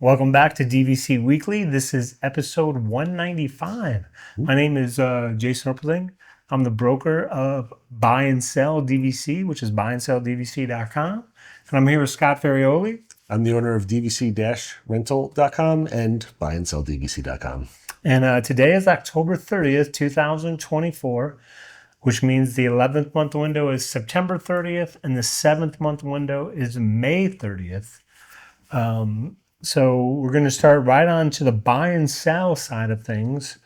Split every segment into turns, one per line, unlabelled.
Welcome back to DVC Weekly. This is episode 195. My name is Jason Erpelding. I'm the broker of Buy and Sell DVC, which is buyandselldvc.com. And I'm here with Scott Ferrioli.
I'm the owner of DVC-Rental.com and buyandselldvc.com.
And today is October 30th, 2024, which means the 11th month window is September 30th and the 7th month window is May 30th. So we're going to start right on to the buy and sell side of things.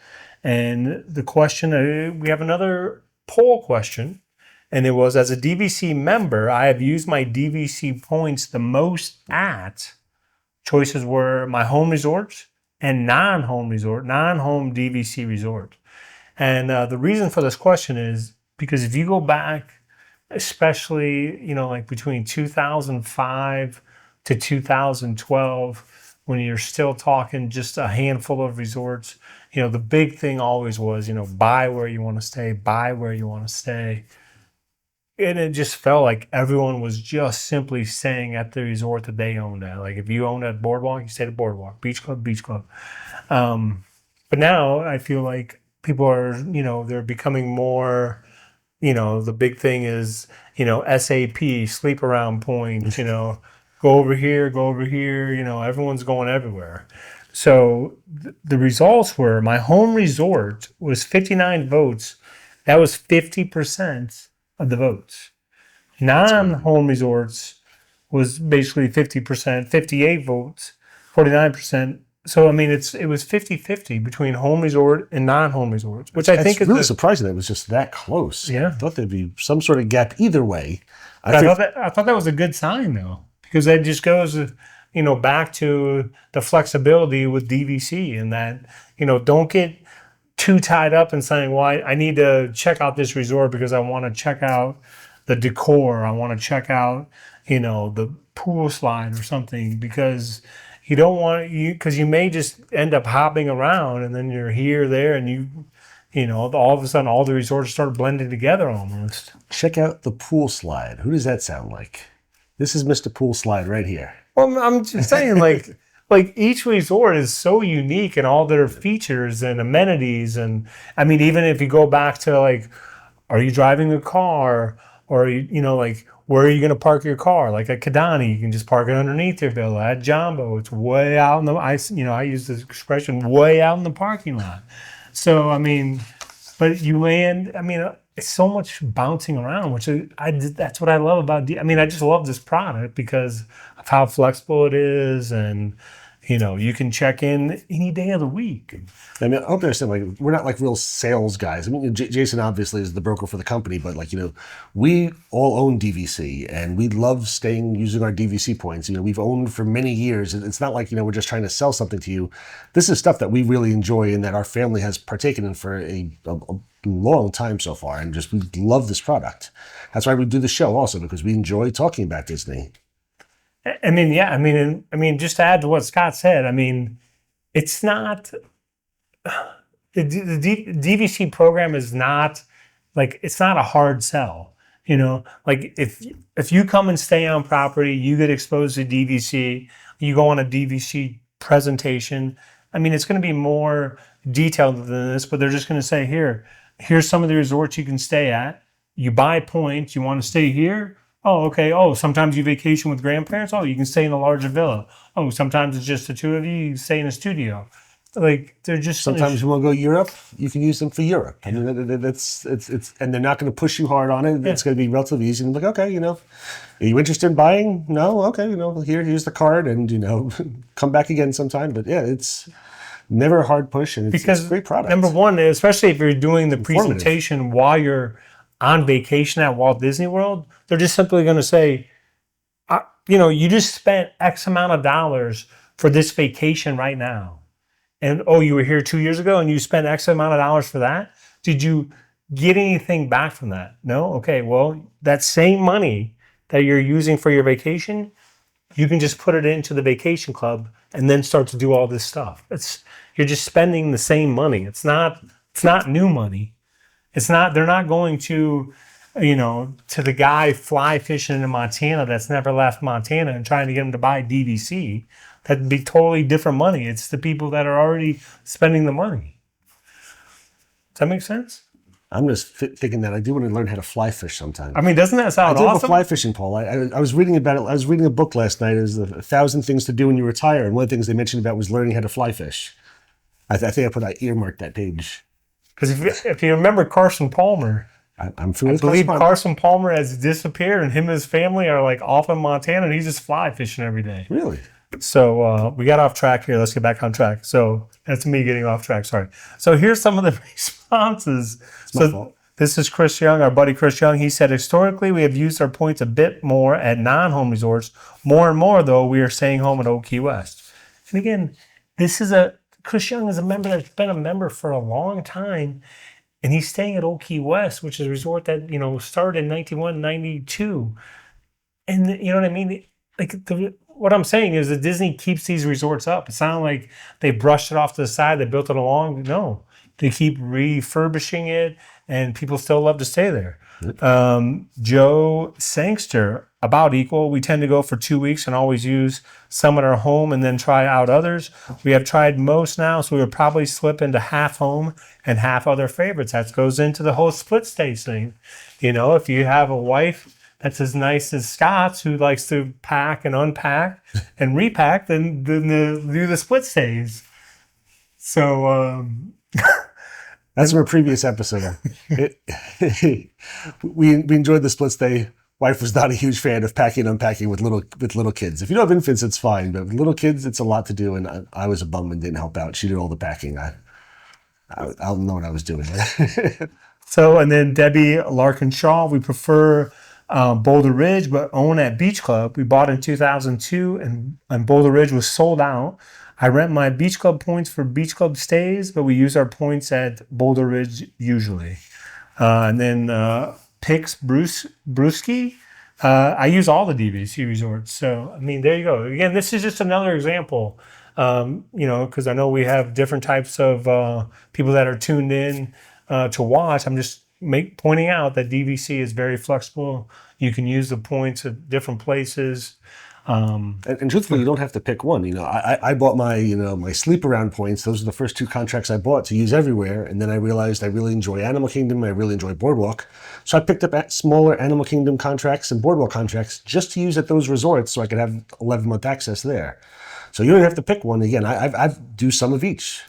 And the question, we have another poll question. And it was, as a DVC member, I have used my DVC points the most at. Choices were my home resorts and non-home DVC resort. And the reason for this question is because if you go back, especially, like between 2005 to 2012, when you're still talking just a handful of resorts, the big thing always was, buy where you want to stay, buy where you want to stay. And it just felt like everyone was just simply staying at the resort that they owned at. Like if you owned at Boardwalk, you stayed at Boardwalk, Beach Club, Beach Club. But now I feel like people are, they're becoming more, the big thing is, SAP, sleep around points, go over here, everyone's going everywhere. So the results were my home resort was 59 votes. That was 50% of the votes. Non-home resorts was basically 50%, 58 votes, 49%. So, it was 50-50 between home resort and non-home resorts, which I think is
really surprising that it was just that close.
Yeah.
I thought there'd be some sort of gap either way.
I thought that was a good sign, though, because that just goes, back to the flexibility with DVC and that, don't get too tied up in saying, well, I need to check out this resort because I want to check out the decor. I want to check out, the pool slide or something, because you don't want because you may just end up hopping around and then you're here, there, and all of a sudden all the resorts start blending together almost.
Check out the pool slide. Who does that sound like? This is Mr. Pool Slide right here.
Well, I'm just saying, like each resort is so unique in all their features and amenities. And even if you go back to are you driving a car, or where are you going to park your car? Like at Kidani, you can just park it underneath your villa. At Jumbo, it's way out in the, I use this expression, way out in the parking lot. So, but you land, it's so much bouncing around, which that's what I love about I just love this product because of how flexible it is, and you can check in any day of the week.
I hope you understand, we're not real sales guys. Jason obviously is the broker for the company, but we all own DVC and we love using our DVC points. We've owned for many years. It's not like, we're just trying to sell something to you. This is stuff that we really enjoy and that our family has partaken in for a long time so far. And we love this product. That's why we do the show also, because we enjoy talking about Disney.
Just to add to what Scott said, it's not, the DVC program is not, it's not a hard sell, if you come and stay on property, you get exposed to DVC, you go on a DVC presentation, it's going to be more detailed than this, but they're just going to say, here's some of the resorts you can stay at, you buy points, you want to stay here. Oh, okay. Oh, sometimes you vacation with grandparents. Oh, you can stay in a larger villa. Oh, sometimes it's just the two of you. You stay in a studio. They're just
sometimes you want to go to Europe. You can use them for Europe. That's and they're not going to push you hard on it. Yeah. It's going to be relatively easy. And okay, are you interested in buying? No, okay. Here's the card, and come back again sometime. But yeah, it's never a hard push, and it's a great product.
Number one, especially if you're doing the presentation while you're on vacation at Walt Disney World, they're just simply going to say, you just spent X amount of dollars for this vacation right now. And, you were here 2 years ago and you spent X amount of dollars for that. Did you get anything back from that? No? Okay, well, that same money that you're using for your vacation, you can just put it into the vacation club and then start to do all this stuff. You're just spending the same money. It's not new money. They're not going to, to the guy fly fishing in Montana that's never left Montana and trying to get him to buy DVC. That'd be totally different money. It's the people that are already spending the money. Does that make sense?
I'm just thinking that I do want to learn how to fly fish sometime.
I mean, doesn't that
I
sound
do have a
awesome?
fly fishing pole. I was reading about it. I was reading a book last night. It was 1,000 things to do when you retire, and one of the things they mentioned about was learning how to fly fish. I think I earmarked that page.
Because if you remember Carson Palmer,
I'm familiar
I
with
believe
Carson Palmer.
Carson Palmer has disappeared, and him and his family are like off in Montana, and he's just fly fishing every day.
Really?
So we got off track here. Let's get back on track. So that's me getting off track. Sorry. So here's some of the responses.
my fault.
This is Chris Young, our buddy Chris Young. He said, historically, we have used our points a bit more at non-home resorts. More and more, though, we are staying home at Old Key West. And again, Chris Young is a member that's been a member for a long time. And he's staying at Old Key West, which is a resort that, started in 91, 92. And you know what I mean? What I'm saying is that Disney keeps these resorts up. It's not like they brushed it off to the side, they built it along. No, they keep refurbishing it, and people still love to stay there. Joe Sangster, about equal. We tend to go for 2 weeks and always use some at our home and then try out others. We have tried most now, so we would probably slip into half home and half other favorites. That goes into the whole split stay thing. If you have a wife that's as nice as Scott's, who likes to pack and unpack and repack, then do the split stays. So
That's from a previous episode. We enjoyed the split stay. Wife was not a huge fan of packing and unpacking with little kids. If you don't have infants, it's fine, but with little kids, it's a lot to do, and I was a bum and didn't help out. She did all the packing. I don't know what I was doing.
So, and then Debbie Larkin Shaw, we prefer Boulder Ridge, but own at Beach Club. We bought in 2002, and Boulder Ridge was sold out. I rent my Beach Club points for Beach Club stays, but we use our points at Boulder Ridge usually. And then Pix Brewski, I use all the DVC resorts. So, I mean, there you go. Again, this is just another example, because I know we have different types of people that are tuned in to watch. I'm just pointing out that DVC is very flexible. You can use the points at different places.
And truthfully, you don't have to pick one. I bought my sleep around points. Those are the first 2 contracts I bought to use everywhere. And then I realized I really enjoy Animal Kingdom. I really enjoy Boardwalk. So I picked up smaller Animal Kingdom contracts and Boardwalk contracts just to use at those resorts so I could have 11-month access there. So you don't have to pick one. Again, I do some of each.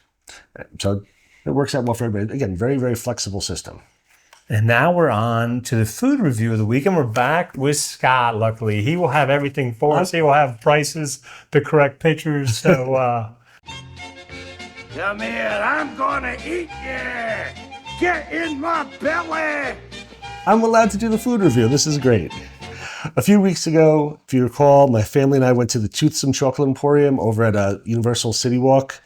So it works out well for everybody. Again, very, very flexible system.
And now we're on to the food review of the week, and we're back with Scott, luckily. He will have everything for us. He will have prices, the correct pictures. So,
Come here, I'm gonna eat you! Get in my belly!
I'm allowed to do the food review. This is great. A few weeks ago, if you recall, my family and I went to the Toothsome Chocolate Emporium over at Universal City Walk.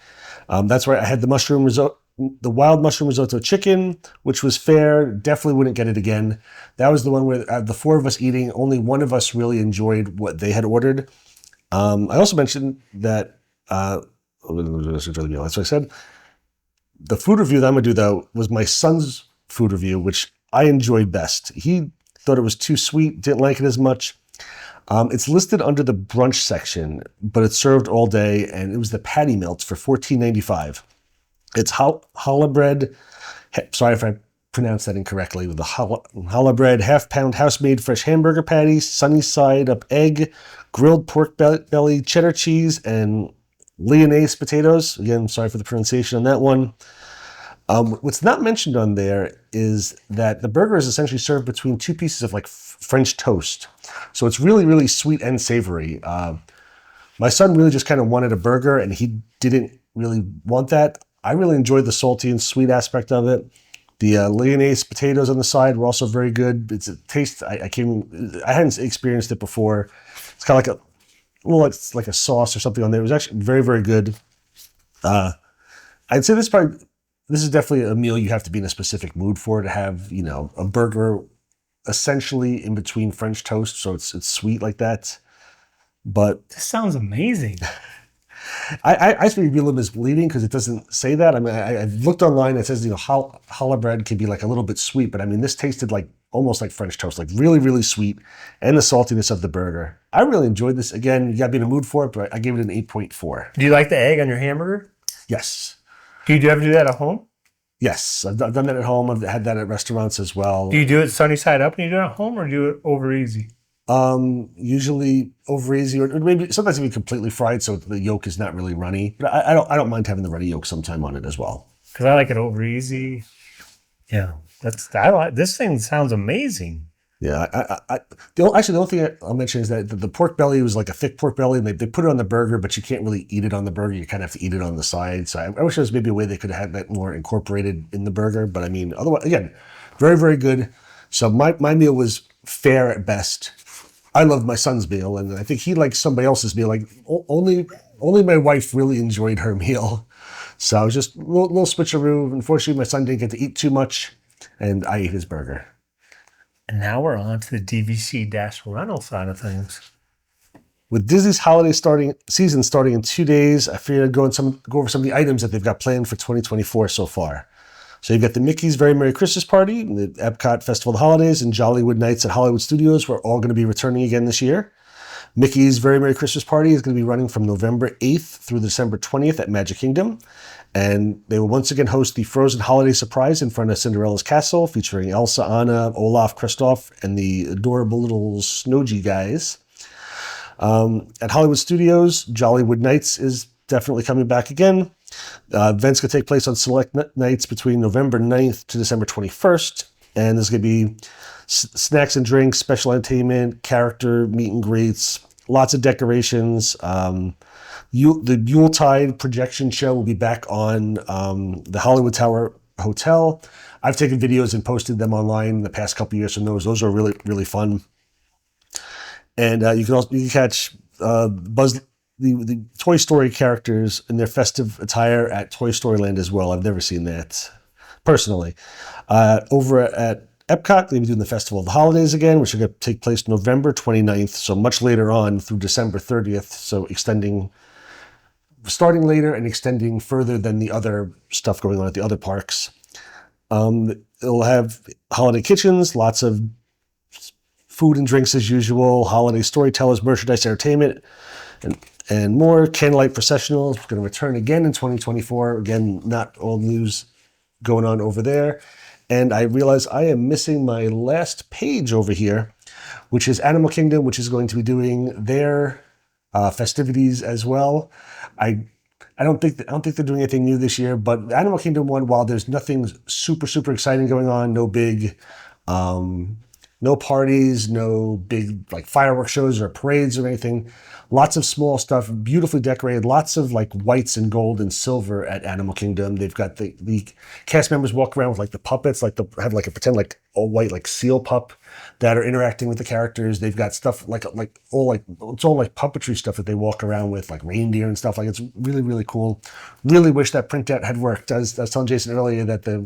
That's where I had the wild mushroom risotto chicken, which was fair. Definitely wouldn't get it again. That was the one where the 4 of us eating, only one of us really enjoyed what they had ordered. I also mentioned that, that's what I said. The food review that I'm going to do, though, was my son's food review, which I enjoyed best. He thought it was too sweet, didn't like it as much. It's listed under the brunch section, but it's served all day, and it was the patty melts for $14.95. It's challah bread. Sorry if I pronounced that incorrectly. With the challah bread, half-pound house-made fresh hamburger patties, sunny side up egg, grilled pork belly, cheddar cheese, and lyonnaise potatoes. Again, sorry for the pronunciation on that one. What's not mentioned on there is that the burger is essentially served between 2 pieces of French toast. So it's really, really sweet and savory. My son really just kind of wanted a burger, and he didn't really want that. I really enjoyed the salty and sweet aspect of it. The lyonnaise potatoes on the side were also very good. It's a taste I hadn't experienced it before. It's kind of like a sauce or something on there. It was actually very, very good. I'd say this is definitely a meal you have to be in a specific mood for, to have a burger essentially in between French toast, so it's sweet like that. But
this sounds amazing.
I think it's a little misleading because it doesn't say that. I mean, I've looked online. It says challah bread can be like a little bit sweet, but I mean, this tasted like almost like French toast, like really, really sweet, and the saltiness of the burger. I really enjoyed this. Again, you got to be in the mood for it, but I gave it an 8.4.
Do you like the egg on your hamburger?
Yes.
Do you ever do that at home?
Yes, I've done that at home. I've had that at restaurants as well.
Do you do it sunny side up when you do it at home, or do you do it over easy?
Usually over easy, or maybe sometimes even completely fried, so the yolk is not really runny. But I don't mind having the runny yolk sometime on it as well.
Because I like it over easy. Yeah, I like this thing. Sounds amazing.
Yeah, the only thing I'll mention is that the pork belly was like a thick pork belly, and they put it on the burger, but you can't really eat it on the burger. You kind of have to eat it on the side. So I wish there was maybe a way they could have had that more incorporated in the burger. But I mean, otherwise, again, very, very good. So my meal was fair at best. I loved my son's meal, and I think he liked somebody else's meal. Like only my wife really enjoyed her meal. So it was just a little switcheroo. Unfortunately, my son didn't get to eat too much, and I ate his burger.
And now we're on to the DVC-Rental side of things.
With Disney's holiday season starting in 2 days, I figured I'd go over some of the items that they've got planned for 2024 so far. So you've got the Mickey's Very Merry Christmas Party, the Epcot Festival of the Holidays, and Jollywood Nights at Hollywood Studios. We're all going to be returning again this year. Mickey's Very Merry Christmas Party is going to be running from November 8th through December 20th at Magic Kingdom. And they will once again host the Frozen Holiday Surprise in front of Cinderella's castle, featuring Elsa, Anna, Olaf, Kristoff, and the adorable little Snowgy guys. At Hollywood Studios, Jollywood Nights is definitely coming back again. Events could take place on select nights between November 9th to December 21st. And there's going to be snacks and drinks, special entertainment, character meet and greets, lots of decorations. The Yuletide projection show will be back on the Hollywood Tower Hotel. I've taken videos and posted them online the past couple of years from those. Those are really, really fun. And you can catch Buzz, the Toy Story characters in their festive attire at Toy Story Land as well. I've never seen that personally. Over at Epcot, they'll be doing the Festival of the Holidays again, which are going to take place November 29th, so much later on through December 30th, so starting later and extending further than the other stuff going on at the other parks. It'll have holiday kitchens, lots of food and drinks as usual, holiday storytellers, merchandise, entertainment, and more. Candlelight processional is going to return again in 2024. Again, not all news going on over there. And I realize I am missing my last page over here, which is Animal Kingdom, which is going to be doing their festivities as well. I don't think they're doing anything new this year, but the Animal Kingdom one, while there's nothing super exciting going on, no big, no parties, no big like fireworks shows or parades or anything. Lots of small stuff, beautifully decorated, lots of like whites and gold and silver at Animal Kingdom. They've got the cast members walk around with like the puppets, like they'll have like a pretend like all white like seal pup that are interacting with the characters. They've got stuff it's all like puppetry stuff that they walk around with, like reindeer and stuff. Like it's really, really cool. Really wish that printout had worked. I was telling Jason earlier that the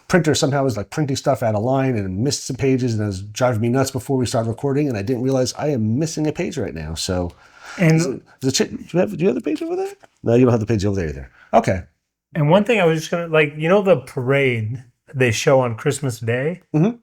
printer somehow was like printing stuff out of line and missed some pages, and it was driving me nuts before we started recording, and I didn't realize I am missing a page right now. So, do you have the page over there? No, you don't have the page over there either. Okay.
And one thing I was just gonna the parade they show on Christmas Day.
Mm-hmm.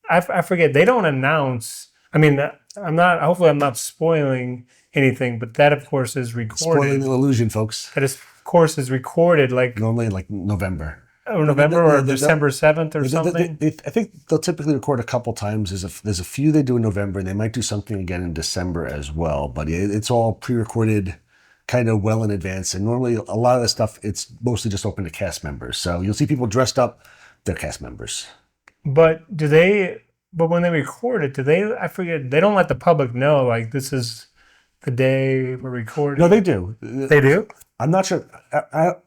I forget, they don't announce. I mean, hopefully I'm not spoiling anything, but that of course is recorded.
Spoiling the illusion, folks.
That of course is recorded like
normally like November.
Or November or December 7th or something?
I think they'll typically record a couple times. There's a few they do in November, and they might do something again in December as well. But it's all pre-recorded kind of well in advance. And normally a lot of the stuff, it's mostly just open to cast members. So you'll see people dressed up, they're cast members.
But when they record it, I forget, they don't let the public know, like, this is the day we're recording?
No, they do.
They do?
I'm not sure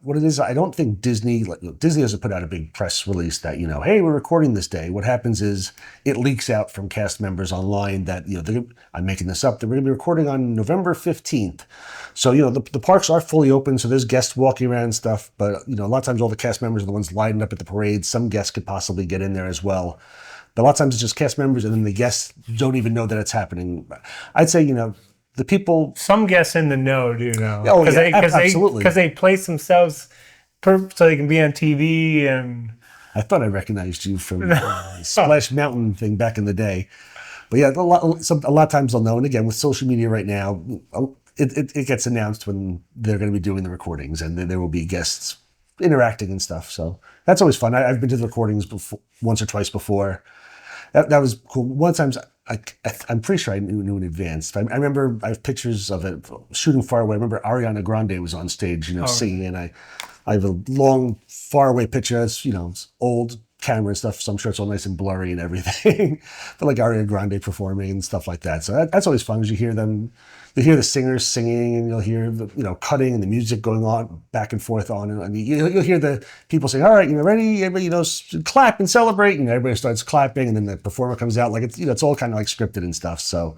what it is. I don't think Disney doesn't put out a big press release that, hey, we're recording this day. What happens is it leaks out from cast members online that, I'm making this up, that we're going to be recording on November 15th. So, the parks are fully open, so there's guests walking around and stuff. But, a lot of times all the cast members are the ones lining up at the parade. Some guests could possibly get in there as well. But a lot of times it's just cast members, and then the guests don't even know that it's happening. I'd say, the people,
some guests in the know do know.
Oh, yeah, absolutely.
Because they place themselves so they can be on TV, and
I thought I recognized you from Splash Mountain thing back in the day. But yeah, a lot of times they'll know. And again, with social media right now, it gets announced when they're going to be doing the recordings, and there will be guests interacting and stuff. So that's always fun. I've been to the recordings before, once or twice before. That was cool. One time, I'm pretty sure I knew in advance. I remember I have pictures of it shooting far away. I remember Ariana Grande was on stage, singing, and I have a long, far away picture. It's, it's old camera and stuff, so I'm sure it's all nice and blurry and everything. But like Ariana Grande performing and stuff like that. So that's always fun, because you hear the singers singing, and you'll hear the cutting and the music going on back and forth on, and you'll hear the people saying, "All right, ready? Everybody, clap and celebrate," and everybody starts clapping, and then the performer comes out. Like it's all kind of like scripted and stuff. So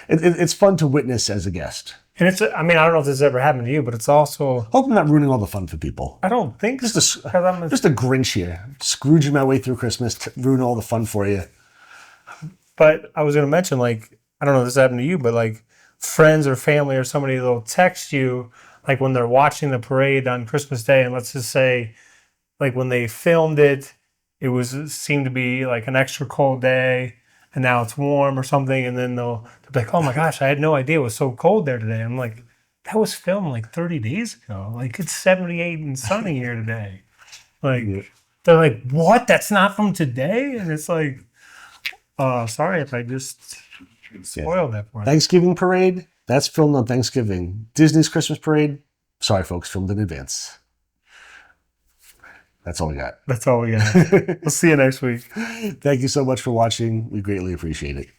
it's fun to witness as a guest.
And I don't know if this has ever happened to you, but it's also...
Hope I'm not ruining all the fun for people.
I don't think so.
Just a Grinch here. Scrooging my way through Christmas, ruin all the fun for you.
But I was going to mention, I don't know if this happened to you, but friends or family or somebody, they'll text you, when they're watching the parade on Christmas Day, and let's just say, when they filmed it, seemed to be an extra cold day, and now it's warm or something, and then they'll be like, "Oh my gosh, I had no idea it was so cold there today." I'm like, that was filmed 30 days ago. It's 78 and sunny here today. They're like, "What? That's not from today?" And it's sorry if I just spoiled that for you.
Thanksgiving parade, that's filmed on Thanksgiving. Disney's Christmas parade, sorry folks, filmed in advance. That's all we got.
That's all we got. We'll see you next week.
Thank you so much for watching. We greatly appreciate it.